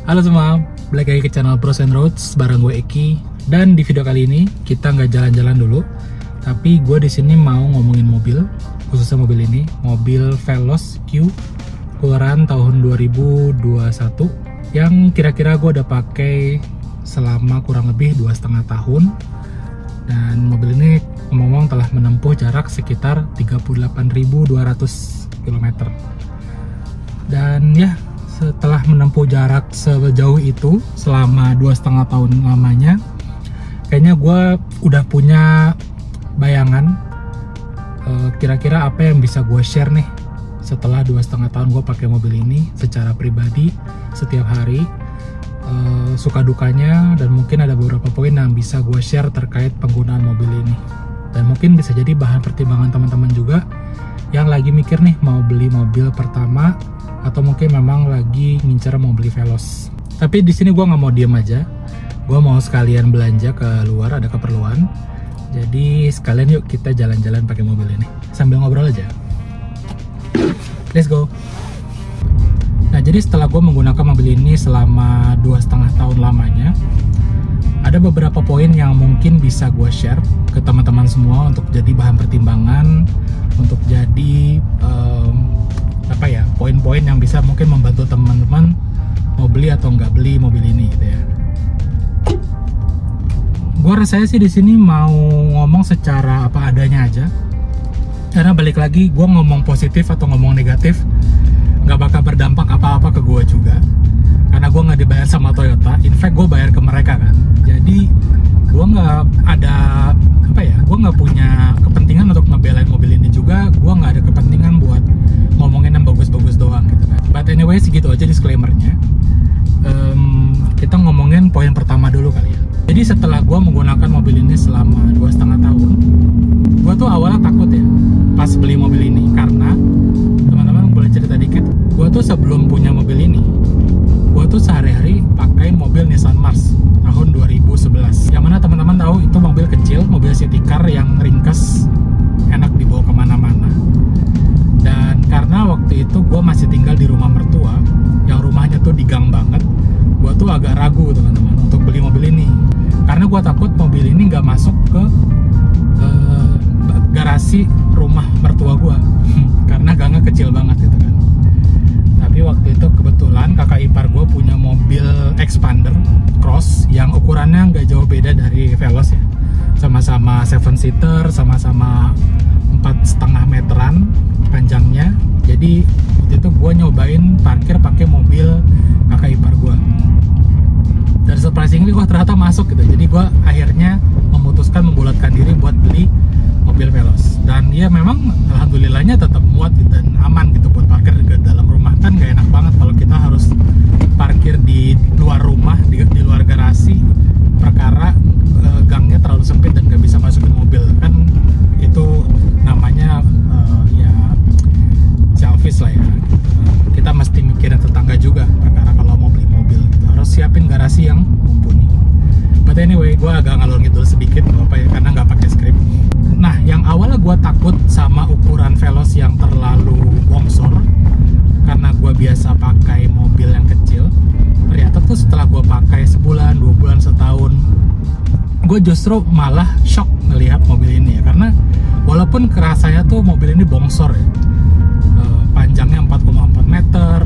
Halo semua, balik lagi ke channel Pros and Roads bareng gue Eki. Dan di video kali ini kita nggak jalan-jalan dulu, tapi gue di sini mau ngomongin mobil, khususnya mobil ini, mobil Veloz Q keluaran tahun 2021 yang kira-kira gue udah pakai selama kurang lebih 2,5 tahun. Dan mobil ini ngomong-ngomong telah menempuh jarak sekitar 38.200 km. Dan ya, setelah menempuh jarak sejauh itu selama 2,5 tahun lamanya, kayaknya gue udah punya bayangan kira-kira apa yang bisa gue share nih setelah 2,5 tahun gue pakai mobil ini secara pribadi setiap hari, suka dukanya, dan mungkin ada beberapa poin yang bisa gue share terkait penggunaan mobil ini, dan mungkin bisa jadi bahan pertimbangan teman-teman juga yang lagi mikir nih mau beli mobil pertama atau mungkin memang lagi ngincer mau beli Veloz. Tapi di sini gue nggak mau diem aja, gue mau sekalian belanja ke luar, ada keperluan. Jadi sekalian yuk kita jalan-jalan pakai mobil ini sambil ngobrol aja. Let's go. Nah, jadi setelah gue menggunakan mobil ini selama 2,5 tahun lamanya, ada beberapa poin yang mungkin bisa gue share ke teman-teman semua untuk jadi bahan pertimbangan, untuk jadi poin-poin yang bisa mungkin membantu teman-teman mau beli atau nggak beli mobil ini gitu ya. Gue rasanya sih di sini mau ngomong secara apa adanya aja, karena balik lagi gue ngomong positif atau ngomong negatif nggak bakal berdampak apa-apa ke gue juga, karena gue nggak dibayar sama Toyota. In fact gue bayar ke mereka kan, jadi gue nggak ada gue nggak punya kepentingan untuk ngebelain mobil ini juga. Gue nggak ada kepentingan buat ngomongin yang bagus-bagus doang gitu kan. But anyway, segitu aja disclaimernya. Kita ngomongin poin pertama dulu kali ya. Jadi setelah gue menggunakan mobil ini selama 2,5 tahun, gue tuh awalnya takut ya pas beli mobil ini, karena teman-teman boleh cerita dikit, gue tuh sebelum punya mobil ini, gue tuh sehari-hari pakai mobil Nissan Mars tahun 2011, yang mana teman-teman tahu itu mobil kecil, mobil city car yang ringkas, enak dibawa kemana-mana. Dan karena waktu itu gue masih tinggal di rumah mertua, yang rumahnya tuh di gang banget, gue tuh agak ragu teman-teman untuk beli mobil ini, karena gue takut mobil ini nggak masuk ke garasi rumah mertua gue karena gangnya kecil banget gitu kan. Tapi waktu itu kebetulan kakak ipar gue punya mobil Expander Cross yang ukurannya nggak jauh beda dari Veloz ya, sama-sama 7-seater, sama-sama 4,5 meteran panjangnya. Jadi waktu itu gue nyobain parkir pakai mobil kakak ipar gue, dan surprisingly ternyata masuk gitu. Jadi gue akhirnya memutuskan membulatkan diri buat beli mobil Veloz. Dan ya memang alhamdulillahnya tetap muat gitu, dan aman gitu buat parkir di dalam rumah. Kan gak enak banget kalau kita harus parkir di luar rumah, di luar garasi, perkara gangnya terlalu sempit dan gak bisa masukin mobil. Kan itu namanya ya selfish lah ya. Kita mesti mikirin tetangga juga, perkara kalau mau beli mobil gitu, harus siapin garasi yang mumpuni. But anyway, gue agak ngalor ngidul sedikit karena nggak pakai script. Nah, yang awalnya gue takut sama ukuran Veloz yang terlalu bongsor, karena gue biasa pakai mobil yang kecil. Ternyata tuh setelah gue pakai sebulan, 2 bulan, setahun, gue justru malah shock ngelihat mobil ini ya. Karena walaupun kerasanya tuh mobil ini bongsor ya, panjangnya 4,4 meter,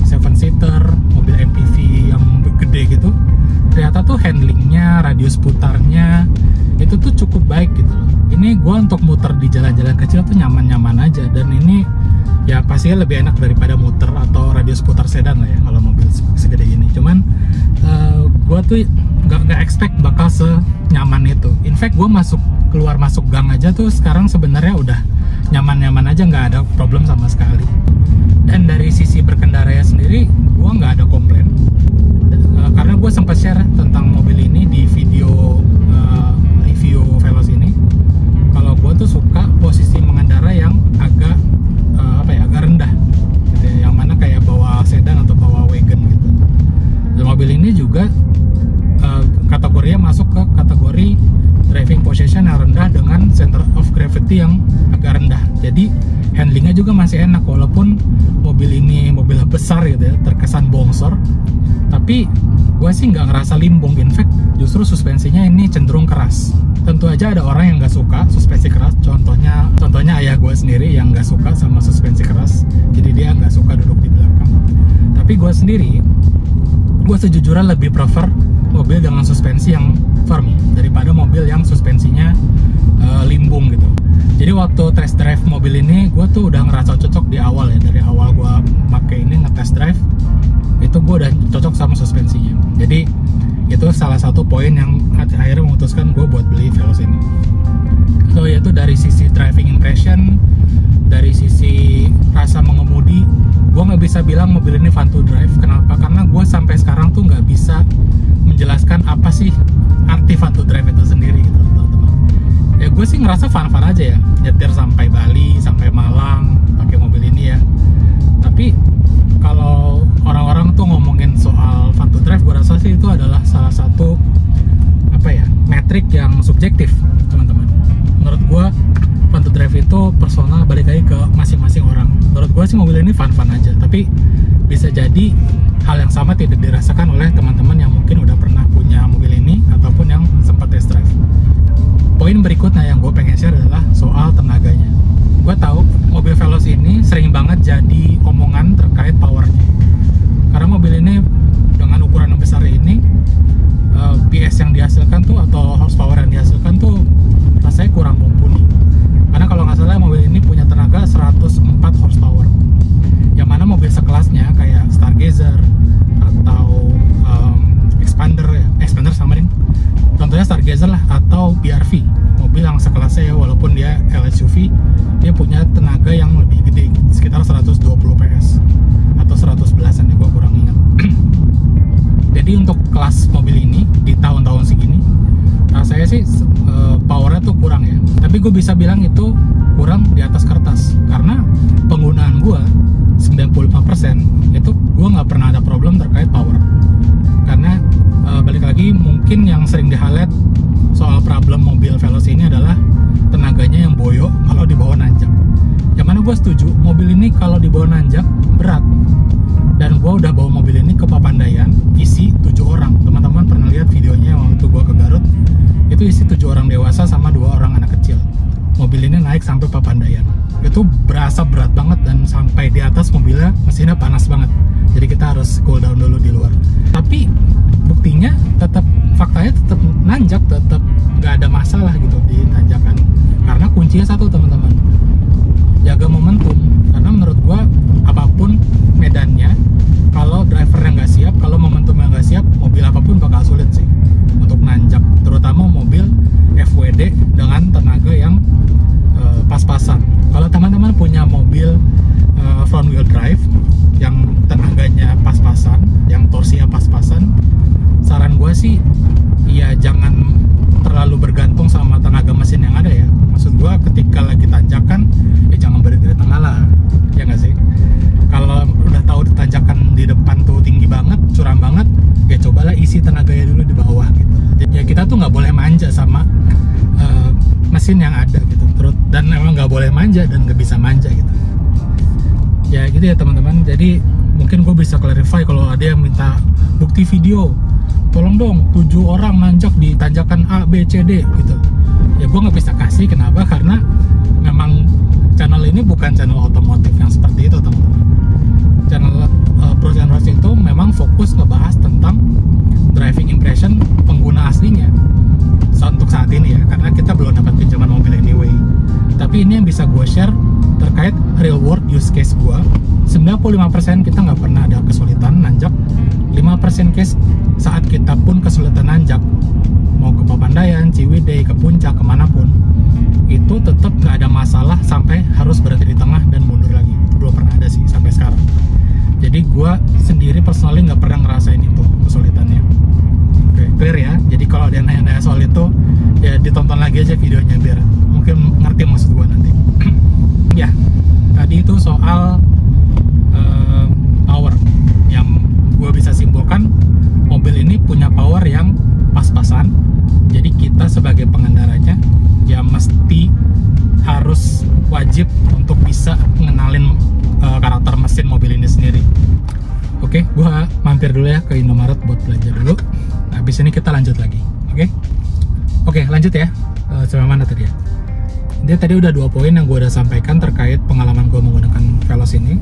7-seater, mobil MPV yang gede gitu, ternyata tuh handlingnya, radius putarnya itu tuh cukup baik gitu loh. Ini gue untuk muter di jalan-jalan kecil tuh nyaman-nyaman aja, dan ini ya pastinya lebih enak daripada muter atau radius putar sedan lah ya kalau mobil segede ini. Cuman gue tuh gak expect bakal senyaman itu. In fact gue keluar masuk gang aja tuh sekarang sebenarnya udah nyaman-nyaman aja, nggak ada problem sama sekali. Dan dari sisi berkendaranya sendiri gue nggak ada komplain, karena gue sempat share tentang mobil ini di video review Veloz ini. Kalau gue tuh suka posisi mengendara yang agak agak rendah gitu ya, yang mana kayak bawa sedan atau bawa wagon gitu. Dan mobil ini juga kategorinya masuk ke kategori driving position yang rendah dengan center of gravity yang agak rendah. Jadi handlingnya juga masih enak, walaupun mobil ini mobil besar gitu ya, terkesan bongsor, tapi Tapi gue sih nggak ngerasa limbung, in fact justru suspensinya ini cenderung keras. Tentu aja ada orang yang nggak suka suspensi keras, contohnya ayah gue sendiri yang nggak suka sama suspensi keras, jadi dia nggak suka duduk di belakang. Tapi gue sendiri, gue sejujurnya lebih prefer mobil dengan suspensi yang firm daripada mobil yang suspensinya limbung gitu. Jadi waktu test drive mobil ini, gue tuh udah ngerasa cocok di awal ya, dari awal gue pakai ini ngetest drive, itu gue udah cocok sama suspensinya. Jadi itu salah satu poin yang akhirnya memutuskan gue buat beli Veloz ini. So yaitu dari sisi driving impression, dari sisi rasa mengemudi, gue nggak bisa bilang mobil ini fun to drive. Kenapa? Karena gue sampai sekarang tuh nggak bisa menjelaskan apa sih arti fun to drive itu sendiri gitu, teman-teman. Ya gue sih ngerasa fun-fun aja ya, nyetir sampai Bali, sampai Malang pakai mobil ini ya. Tapi kalau orang-orang tuh ngomongin soal fun to drive, gue rasa sih itu adalah salah satu metrik yang subjektif, teman-teman. Menurut gue fun to drive itu personal, balik lagi ke masing-masing orang. Menurut gue sih mobil ini fun-fun aja, tapi bisa jadi hal yang sama tidak dirasakan oleh teman-teman yang mungkin udah pernah punya mobil ini ataupun yang sempat test drive. Poin berikutnya yang gue pengen share adalah soal tenaganya. Gue tahu mobil Veloz ini sering banget jadi omongan terkait powernya, karena mobil ini dengan ukuran yang besar ini, PS yang dihasilkan tuh atau horsepower yang dihasilkan tuh rasanya kurang mumpuni. Karena kalau nggak salah mobil ini punya tenaga 104 horsepower, yang mana mobil sekelasnya kayak Stargazer atau Expander sama nih, contohnya Stargazer lah, atau BRV, mobil yang sekelasnya ya, walaupun dia LSUV, dia punya tenaga yang lebih gede, sekitar 120 PS atau 111an ya, gue kurang ingat. Jadi untuk kelas mobil ini di tahun-tahun segini, rasanya sih powernya tuh kurang ya. Tapi gue bisa bilang itu kurang di atas kertas, karena penggunaan gue 95% itu gue nggak pernah ada problem terkait power. Karena balik lagi, mungkin yang sering di-highlight soal problem mobil Veloz ini adalah tenaganya yang boyo kalau dibawa nanjak. Yang mana gue setuju, mobil ini kalau dibawa nanjak berat. Dan gue udah bawa mobil ini ke Papandayan, isi 7 orang. Teman-teman pernah lihat videonya waktu gue ke Garut, itu isi 7 orang dewasa sama 2 orang anak kecil. Mobil ini naik sampai Papandayan, itu berasa berat banget, dan sampai di atas mobilnya mesinnya panas banget. Jadi kita harus cool down dulu di luar. Tapi buktinya faktanya tetap nanjak, tetap nggak ada masalah gitu di tanjakan. Karena kuncinya satu, teman-teman, jaga momentum. Karena menurut gua apapun medannya, kalau drivernya nggak siap, kalau momentumnya nggak siap, mobil apapun bakal sulit sih untuk nanjak. Terutama mobil FWD dengan tenaga yang pas-pasan. Kalau teman-teman punya mobil front wheel drive yang tenaganya pas-pasan, yang torsinya pas-pasan, saran gue sih ya jangan terlalu bergantung sama tenaga mesin yang ada ya. Maksud gue ketika lagi tanjakan ya jangan berhenti di tengah lah, ya nggak sih? Kalau udah tahu tanjakan di depan tuh tinggi banget, curam banget, ya cobalah isi tenaganya dulu di bawah gitu. Ya kita tuh nggak boleh manja sama mesin yang ada gitu, terus dan emang nggak boleh manja dan nggak bisa manja gitu. Ya gitu ya teman-teman. Jadi mungkin gue bisa clarify kalau ada yang minta bukti video, tolong dong 7 orang nanjak di tanjakan A, B, C, D gitu. Ya gue nggak bisa kasih. Kenapa? Karena memang channel ini bukan channel otomotif yang seperti itu, teman-teman. Channel Bros and Rods itu memang fokus ngebahas tentang driving impression pengguna aslinya untuk saat ini ya, karena kita belum dapat pinjaman mobil anyway. Tapi ini yang bisa gue share terkait real world use case gue. 95% kita nggak pernah ada kesulitan nanjak. 5% case saat kita pun kesulitan nanjak, mau ke Papandayan, Ciwidey, ke Puncak, kemanapun, itu tetap nggak ada masalah sampai harus berhenti di tengah dan mundur lagi. Belum pernah ada sih sampai sekarang. Jadi gue sendiri personally nggak pernah ngerasain itu kesulitannya. Oke, clear ya. Jadi kalau ada yang nanya-nanya soal itu, ya ditonton lagi aja videonya biar mungkin ngerti maksud gue nanti. Ya, tadi itu soal power. Yang gue bisa simpulkan, mobil ini punya power yang pas-pasan. Jadi kita sebagai pengendaranya ya mesti harus wajib untuk bisa ngenalin karakter mesin mobil ini sendiri. Oke, gua mampir dulu ya ke Indomaret buat belanja dulu. Habis ini kita lanjut lagi. Oke, lanjut ya. Sampai mana tadi ya? Dia tadi udah 2 poin yang gue udah sampaikan terkait pengalaman gue menggunakan Veloz ini.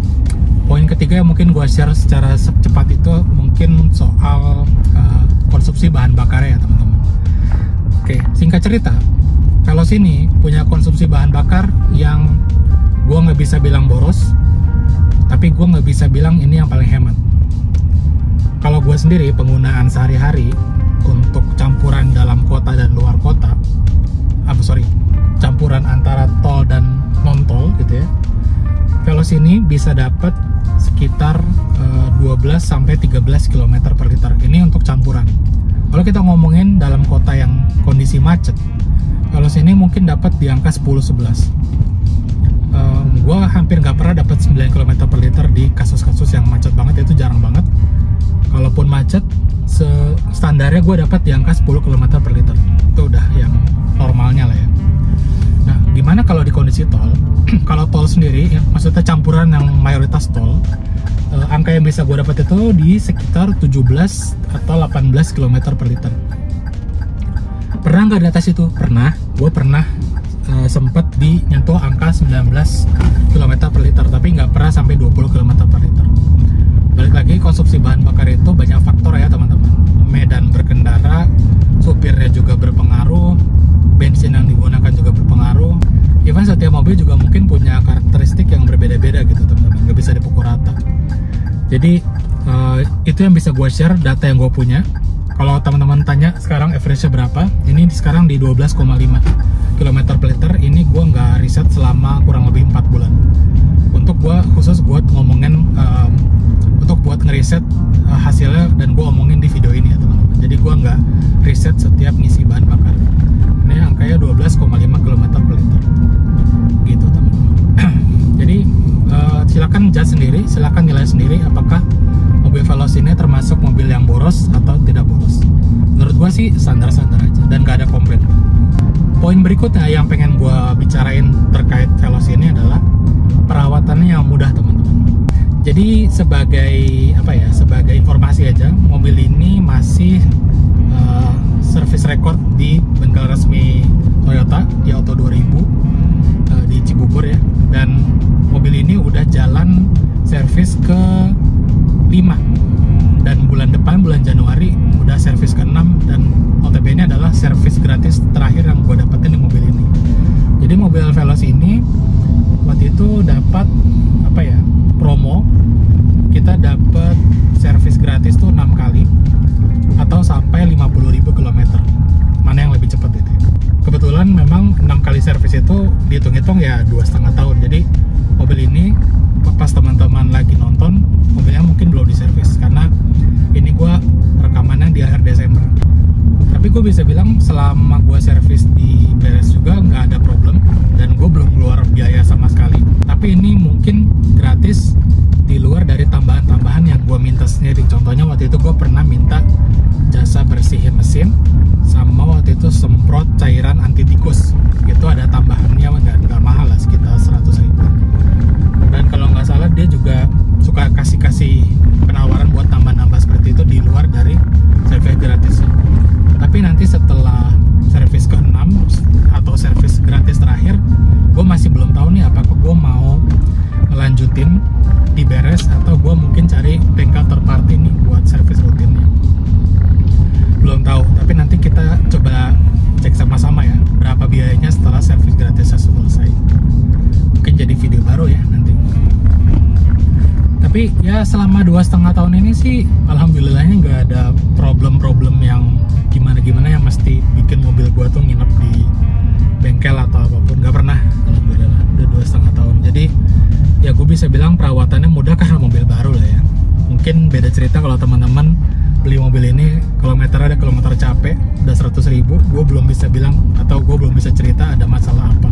Poin ketiga yang mungkin gue share secara cepat itu mungkin soal konsumsi bahan bakar ya teman-teman. Oke, singkat cerita, Veloz ini punya konsumsi bahan bakar yang gue nggak bisa bilang boros, tapi gue nggak bisa bilang ini yang paling hemat. Kalau gue sendiri penggunaan sehari-hari untuk campuran dalam kota dan luar kota, campuran antara tol dan non tol gitu ya, Veloz ini bisa dapat sekitar 12 sampai 13 km per liter. Ini untuk campuran. Kalau kita ngomongin dalam kota yang kondisi macet, Veloz ini mungkin dapat di angka 10-11. Gua hampir nggak pernah dapat 9 km per liter di kasus-kasus yang macet banget, itu jarang banget. Kalaupun macet, standarnya gue dapat di angka 10 km per liter. Itu udah yang normalnya lah ya. Nah, gimana kalau di kondisi tol? Kalau tol sendiri, ya, maksudnya campuran yang mayoritas tol, angka yang bisa gue dapat itu di sekitar 17 atau 18 km per liter. Pernah nggak di atas itu? Pernah. Gue pernah sempat nyentuh angka 19 km per liter, tapi nggak pernah sampai 20 km per liter. Balik lagi, konsumsi bahan bakar itu banyak faktor ya teman-teman. Medan berkendara, supirnya juga berpengaruh, bensin yang digunakan juga berpengaruh. Even setiap mobil juga mungkin punya karakteristik yang berbeda-beda gitu teman-teman, nggak bisa dipukul rata. Jadi itu yang bisa gue share, data yang gue punya. Kalau teman-teman tanya sekarang average-nya berapa, ini sekarang di 12,5 km per liter. Ini gue nggak riset selama kurang lebih 4 bulan. Untuk gue khusus buat ngomongin, untuk buat ngeriset hasilnya, dan gue omongin di video ini ya teman-teman. Jadi gue nggak riset setiap ngisi bahan bakar. Ini angkanya 12,5 km per liter gitu teman-teman. Jadi silakan judge sendiri, silakan nilai sendiri apakah mobil Veloz ini termasuk mobil yang boros atau tidak boros. Menurut gue sih standar-standar aja dan gak ada komplain. Poin berikutnya yang pengen gue bicarain terkait Veloz ini adalah perawatannya yang mudah teman-teman. Jadi sebagai sebagai informasi aja, mobil ini masih service record di bengkel resmi Toyota di Auto 2000 di Cibubur ya, dan mobil ini udah jalan servis ke 5, dan bulan depan, bulan Januari, udah servis ke 6, dan OTP ini adalah servis gratis terakhir yang gue dapetin di mobil ini. Jadi mobil Veloz ini waktu itu dapat promo, kita dapat servis gratis tuh 6 kali atau sampai 50.000 km. Mana yang lebih cepat itu? Kebetulan memang 6 kali servis itu dihitung-hitung ya 2,5 tahun. Jadi mobil ini pas teman-teman lagi nonton, mobilnya mungkin belum diservis karena ini gue rekamannya di akhir Desember. Tapi gue bisa bilang selama gue servis di beres juga nggak ada problem, dan gue belum keluar biaya sama sekali. Tapi ini mungkin gratis di luar dari tambahan-tambahan yang gue minta sendiri. Contohnya waktu itu gue pernah minta jasa bersihin mesin, sama waktu itu semprot cairan anti tikus. Itu ada tambahannya, dan nggak mahal lah, sekitar 100.000. Dan kalau nggak salah dia juga suka kasih penawaran buat tambah-nambah seperti itu di luar dari servis gratisnya. Tapi nanti setelah servis ke-6 atau servis gratis terakhir, gue masih belum tahu nih apakah gue mau ngelanjutin di beres atau gue mungkin cari bengkel third party nih buat servis rutinnya. Belum tahu, tapi nanti kita coba cek sama-sama ya berapa biayanya setelah servis gratisnya selesai. Mungkin jadi video baru ya nanti. Tapi ya selama 2,5 tahun ini sih alhamdulillahnya nggak ada problem-problem yang gimana-gimana yang mesti bikin mobil gua tuh nginep di bengkel atau apapun. Nggak pernah, alhamdulillah. Udah 2,5 tahun. Jadi ya gue bisa bilang perawatannya mudah karena mobil baru lah ya. Mungkin beda cerita kalau teman-teman beli mobil ini kilometer capek udah 100.000, gue belum bisa bilang atau gue belum bisa cerita ada masalah apa.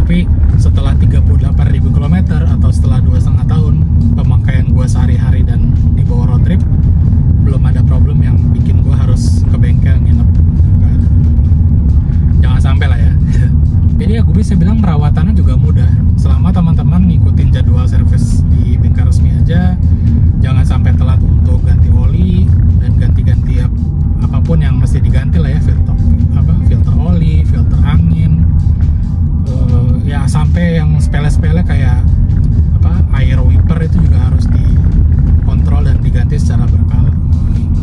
Tapi setelah 38.000 km atau setelah 2,5 tahun pemakaian gue sehari-hari dan di bawah road trip, belum ada problem yang bikin gue harus ke bengkel nginep. Gak ada. Jangan sampai lah ya. Jadi ya gue bisa bilang perawatannya juga mudah selama teman-teman ngikutin jadwal servis di bengkel resmi aja. Jangan sampai sampai telat untuk ganti oli dan ganti-ganti apapun yang mesti diganti lah ya, filter oli, filter angin, ya sampai yang sepele-sepele kayak air wiper itu juga harus dikontrol dan diganti secara berkala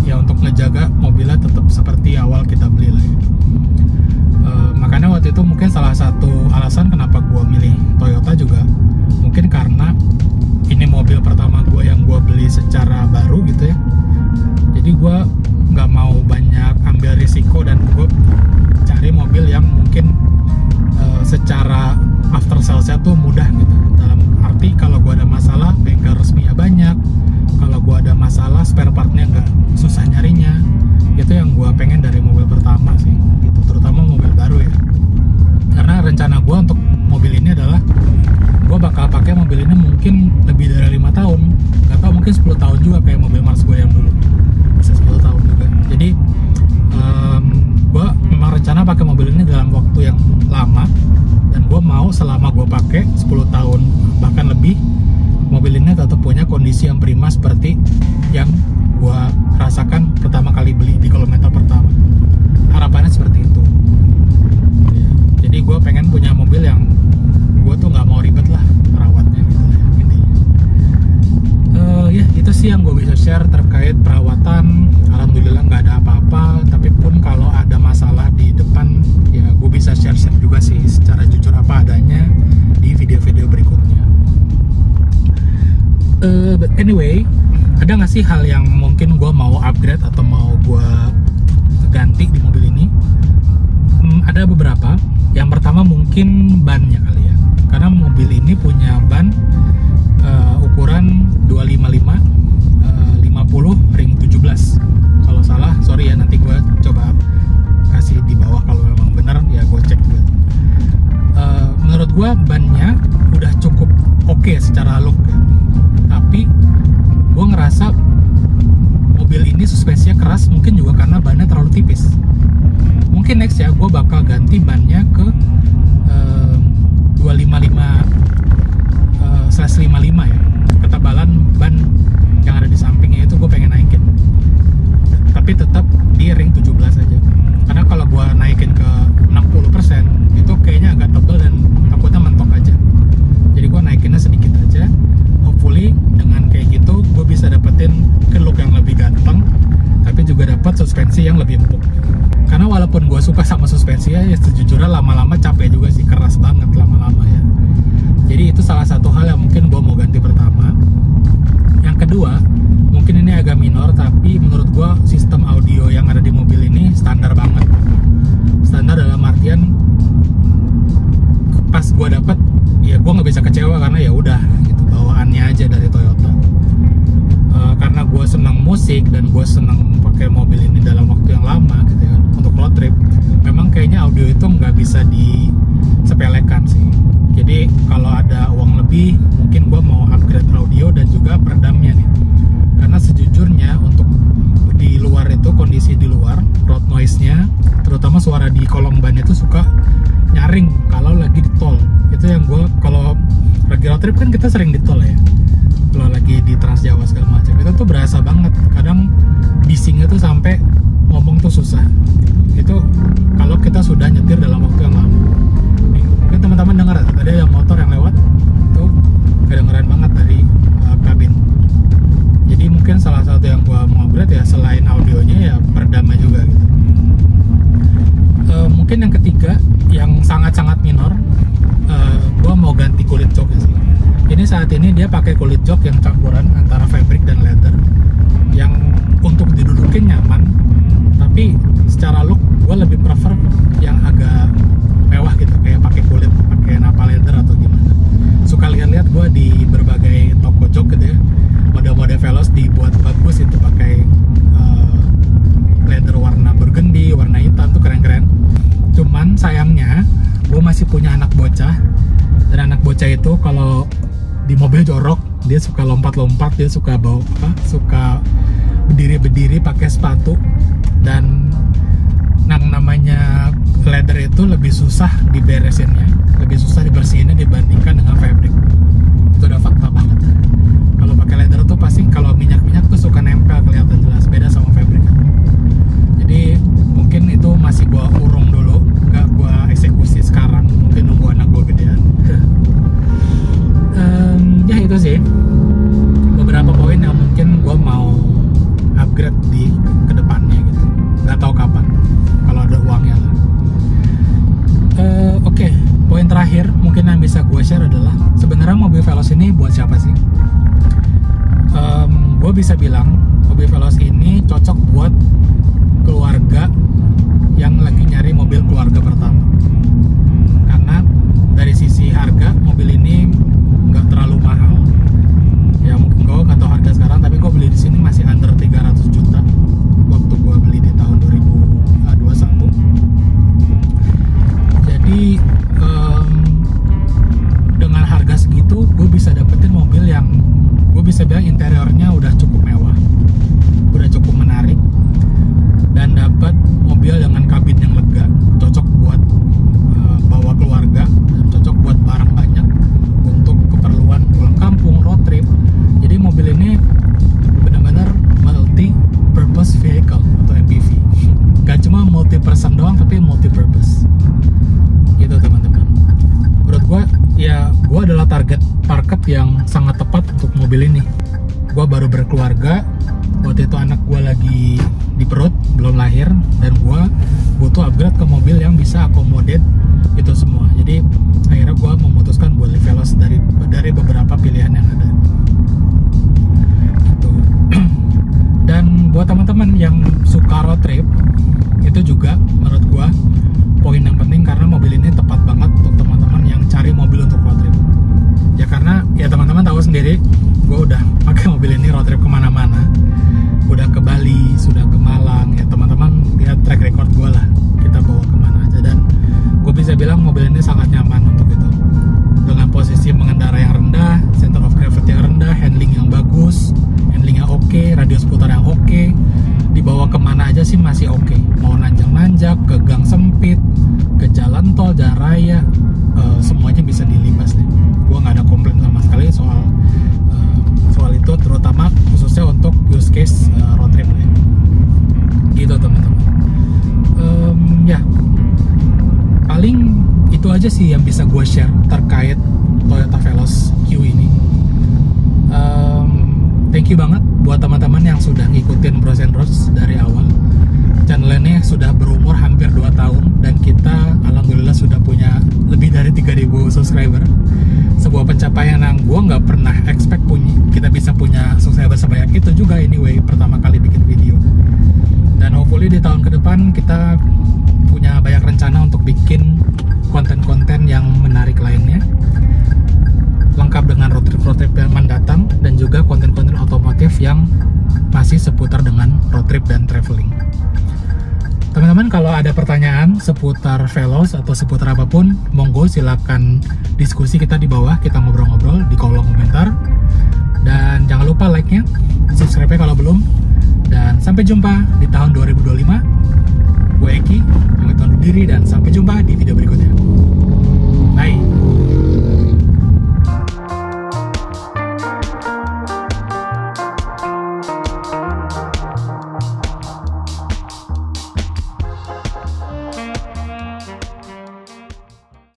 ya, untuk ngejaga mobilnya tetap seperti awal kita beli lah ya. Makanya waktu itu mungkin salah satu alasan kenapa gue milih Toyota juga mungkin karena ini mobil pertama gue yang gue beli secara baru gitu ya. Jadi gue nggak mau banyak ambil risiko dan gue cari mobil yang mungkin secara after sales-nya tuh mudah gitu. Dalam arti kalau gue ada masalah, bengkel resminya banyak. Kalau gue ada masalah, spare partnya nggak susah nyarinya. Itu yang gue pengen dari mobil pertama sih gitu, terutama mobil baru ya. Karena rencana gue untuk mobil ini adalah gue bakal pakai mobil ini mungkin lebih dari 5 tahun, nggak tahu mungkin 10 tahun juga kayak mobil Mars gue yang dulu, bisa 10 tahun juga. Jadi gue memang rencana pakai mobil ini dalam waktu yang lama, dan gue mau selama gue pakai 10 tahun bahkan lebih, mobil ini tetap punya kondisi yang prima seperti yang gue rasakan pertama kali beli di kilometer pertama. Harapannya seperti itu. Jadi gue pengen punya mobil yang gue tuh nggak mau ribet lah perawatnya gitu ya intinya. Ya itu sih yang gue bisa share terkait perawatan. Alhamdulillah nggak ada apa-apa. Tapi pun kalau ada masalah di depan ya gue bisa share juga sih secara jujur apa adanya di video-video berikutnya. But anyway, ada nggak sih hal yang mungkin gue mau upgrade atau mau gue ganti di mobil ini? Ada beberapa. Yang pertama mungkin bannya kali ya, karena mobil ini punya ban ukuran 255 50 ring 17. Kalau salah sorry ya, nanti gue coba kasih di bawah kalau memang benar ya gue cek dulu. Menurut gue bannya udah cukup oke secara look ya. Tapi gue ngerasa mobil ini suspensinya keras, mungkin juga karena bannya terlalu tipis. Mungkin next ya gue bakal ganti bannya ke 255/55 ya. Ketebalan ban yang ada di sampingnya itu gue pengen naikin, tapi tetap di ring 17 aja. Karena kalau gue naikin ke 60% itu kayaknya agak tebal dan takutnya mentok aja. Jadi gue naikinnya sedikit aja. Hopefully dengan kayak gitu gue bisa dapetin look yang lebih ganteng, tapi juga dapat suspensi yang lebih empuk. Karena walaupun gue suka sama suspensinya ya sejujurnya lama-lama capek juga sih, keras banget lama-lama ya. Jadi itu salah satu hal yang mungkin gue mau ganti pertama. Yang kedua mungkin ini agak minor, tapi menurut gue sistem audio yang ada di mobil ini standar banget. Standar dalam artian pas gue dapet ya gue nggak bisa kecewa, karena ya udah gitu bawaannya aja dari Toyota. Karena gue senang musik dan gue senang pakai mobil ini dalam waktu yang lama gitu ya untuk road trip, memang kayaknya audio itu nggak bisa disepelekan sih. Jadi kalau ada uang lebih mungkin gue mau upgrade audio dan juga peredamnya nih, karena sejujurnya untuk di luar itu kondisi di luar road noise-nya, terutama suara di kolong ban itu suka nyaring kalau lagi di tol. Itu yang gue kalau lagi road trip kan kita sering di tol ya, kalau lagi di Trans Jawa segala macam itu tuh berasa banget. Kadang bisingnya tuh sampai ngomong tuh susah. Itu kalau kita sudah nyetir dalam waktu yang lama. Nih, mungkin teman-teman dengar tadi ada motor yang lewat tuh kedengeran banget dari kabin. Jadi mungkin salah satu yang gua mau upgrade ya selain audionya ya peredamnya juga gitu. Mungkin yang ketiga yang sangat-sangat minor, gua mau ganti kulit joknya sih. Ini saat ini dia pakai kulit jok yang campuran antara fabric dan leather, yang untuk didudukin nyaman, tapi secara look gue lebih prefer yang agak mewah gitu, kayak pakai kulit, pakai napa leather atau gimana. Suka lihat-lihat gue di berbagai toko jok gitu ya, mode-mode Veloz dibuat bagus itu pakai leather warna burgundy, warna hitam tuh keren-keren. Cuman sayangnya gue masih punya anak bocah, dan anak bocah itu kalau di mobil jorok dia suka lompat-lompat, dia suka bawa suka berdiri-berdiri pakai sepatu, dan yang namanya leather itu lebih susah diberesinnya, lebih susah dibersihinnya dibandingkan dengan fabric. Itu udah fakta banget. Kalau pakai leather tuh pasti kalau minyak-minyak tuh gue bisa bilang mobil Veloz ini cocok buat keluarga yang lagi nyari mobil keluarga pertama. Karena dari sisi harga mobil ini nggak terlalu mahal. Ya mungkin gue nggak tahu harga sekarang, tapi gue beli di sini masih under 300 juta waktu gue beli di tahun 2021. Jadi dengan harga segitu gue bisa dapetin mobil yang gue bisa bilang interiornya udah cukup mewah, udah cukup menarik, dan dapat mobil dengan kabin yang lega, cocok buat bawa keluarga, dan cocok buat barang banyak untuk keperluan pulang kampung, road trip. Jadi mobil ini benar-benar multi purpose vehicle atau MPV. Gak cuma multi person doang, tapi multi purpose. Gitu teman-teman. Menurut gue, ya gue adalah target market yang sangat tepat untuk mobil ini. Gue baru berkeluarga, waktu itu anak gue lagi di perut, belum lahir, dan gue butuh upgrade ke mobil yang bisa akomodir itu semua. Jadi akhirnya gue memutuskan buat beli Veloz dari beberapa pilihan yang ada. Gitu. Dan buat teman-teman yang suka road trip, itu juga menurut gue poin yang penting, karena mobil ini tepat banget untuk teman-teman yang cari mobil untuk road trip. Ya karena ya teman-teman tahu sendiri, gue udah pakai mobil ini road trip kemana-mana, udah ke Bali, sudah ke Malang. Ya teman-teman lihat track record gue lah, kita bawa kemana aja, dan gue bisa bilang mobil ini sangat nyaman untuk itu. Dengan posisi mengendara yang rendah, center of gravity yang rendah, handling yang bagus, handlingnya oke, radius putar yang oke, dibawa kemana aja sih masih oke. Mau nanjak-nanjak, ke gang sempit, ke jalan tol, jalan raya, semuanya bisa dilibas deh. Gue nggak ada komplain sama sekali soal itu, terutama khususnya untuk use case road trip ya. Gitu teman-teman. Ya paling itu aja sih yang bisa gue share terkait Toyota Veloz Q ini. Thank you banget buat teman-teman yang sudah ngikutin Bros and Bros dari awal. Channel ini sudah berumur hampir 2 tahun, dan kita alhamdulillah sudah punya lebih dari 3.000 subscriber. Sebuah pencapaian yang gue nggak pernah expect kita bisa punya subscriber sebanyak itu juga. Anyway, pertama kali bikin video, dan hopefully di tahun ke depan kita punya banyak rencana untuk bikin konten-konten yang menarik lainnya, lengkap dengan road trip yang mendatang, dan juga konten-konten otomotif yang masih seputar dengan road trip dan traveling. Teman-teman, kalau ada pertanyaan seputar Veloz atau seputar apapun, monggo silakan diskusi kita di bawah, kita ngobrol-ngobrol di kolom komentar. Dan jangan lupa like-nya, subscribe-nya kalau belum. Dan sampai jumpa di tahun 2025. Gue Eki, pamit undur diri, dan sampai jumpa di video berikutnya.